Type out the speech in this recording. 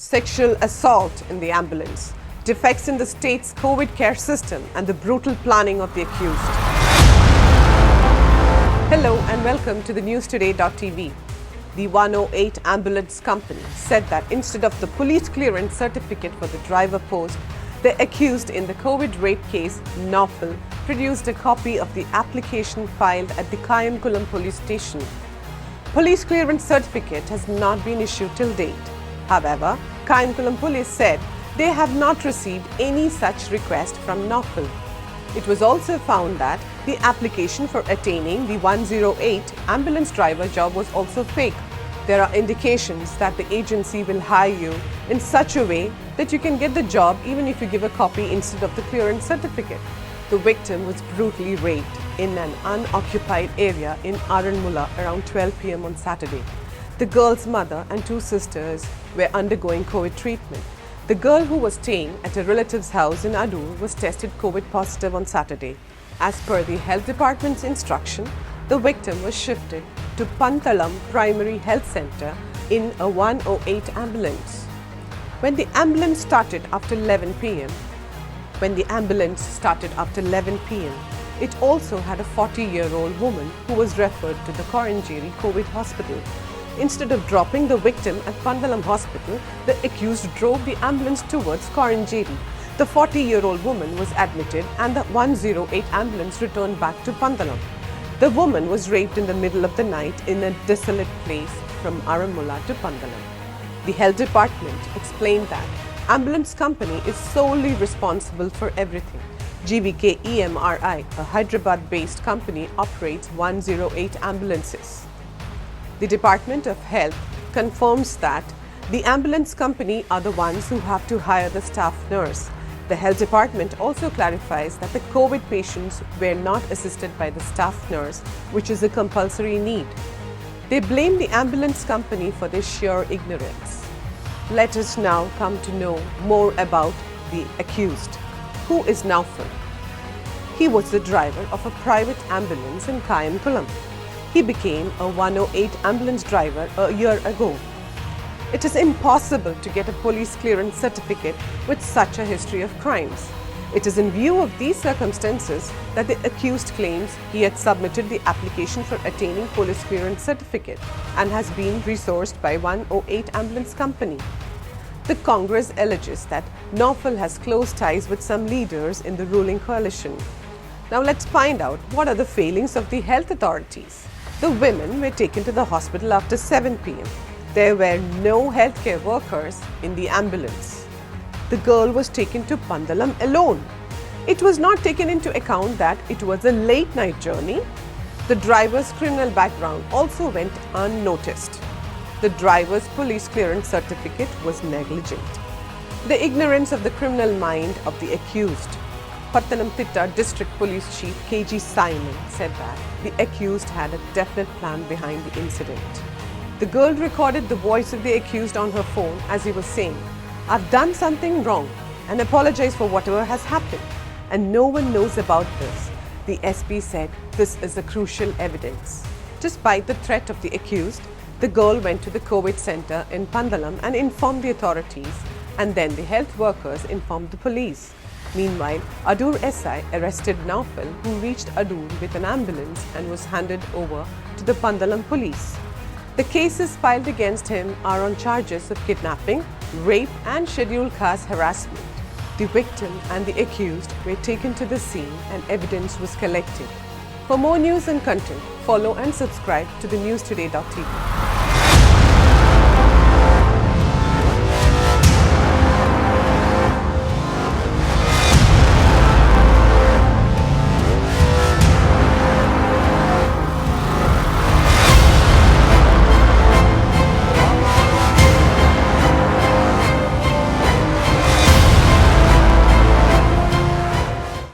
sexual assault in the ambulance, defects in the state's COVID care system, and the brutal planning of the accused. Hello and welcome to the newstoday.tv. The 108 Ambulance Company said that instead of the police clearance certificate for the driver post, the accused in the COVID rape case, Naufal, produced a copy of the application filed at the Kayamkulam police station. Police clearance certificate has not been issued till date. However, Kayamkulam police said they have not received any such request from Naufal. It was also found that the application for attaining the 108 ambulance driver job was also fake. There are indications that the agency will hire you in such a way that you can get the job even if you give a copy instead of the clearance certificate. The victim was brutally raped in an unoccupied area in Aranmula around 12 p.m. on Saturday. The girl's mother and two sisters were undergoing COVID treatment. The girl, who was staying at a relative's house in Adur, was tested COVID positive on Saturday. As per the health department's instruction, the victim was shifted to Pantalam Primary Health Center in a 108 ambulance. When the ambulance started after 11 p.m., it also had a 40-year-old woman who was referred to the Koranjeri COVID hospital. Instead of dropping the victim at Pandalam Hospital, the accused drove the ambulance towards Koranjeri. The 40-year-old woman was admitted and the 108 ambulance returned back to Pandalam. The woman was raped in the middle of the night in a desolate place from Aranmula to Pandalam. The health department explained that ambulance company is solely responsible for everything. GVK EMRI, a Hyderabad-based company, operates 108 ambulances. The Department of Health confirms that the ambulance company are the ones who have to hire the staff nurse. The Health Department also clarifies that the COVID patients were not assisted by the staff nurse, which is a compulsory need. They blame the ambulance company for their sheer ignorance. Let us now come to know more about the accused. Who is Naufal? He was the driver of a private ambulance in Kayamkulam. He became a 108 ambulance driver a year ago. It is impossible to get a police clearance certificate with such a history of crimes. It is in view of these circumstances that the accused claims he had submitted the application for attaining police clearance certificate and has been resourced by 108 Ambulance Company. The Congress alleges that Naufal has close ties with some leaders in the ruling coalition. Now let's find out what are the failings of the health authorities. The women were taken to the hospital after 7 p.m. There were no healthcare workers in the ambulance. The girl was taken to Pandalam alone. It was not taken into account that it was a late night journey. The driver's criminal background also went unnoticed. The driver's police clearance certificate was negligent. The ignorance of the criminal mind of the accused. Pathanamthitta District Police Chief KG Simon said that the accused had a definite plan behind the incident. The girl recorded the voice of the accused on her phone as he was saying, "I've done something wrong and apologize for whatever has happened, and no one knows about this." The SP said this is a crucial evidence. Despite the threat of the accused, the girl went to the COVID center in Pandalam and informed the authorities, and then the health workers informed the police. Meanwhile, Adur SI arrested Naufal, who reached Adur with an ambulance and was handed over to the Pandalam police. The cases filed against him are on charges of kidnapping, rape and scheduled caste harassment. The victim and the accused were taken to the scene and evidence was collected. For more news and content, follow and subscribe to the newstoday.tv.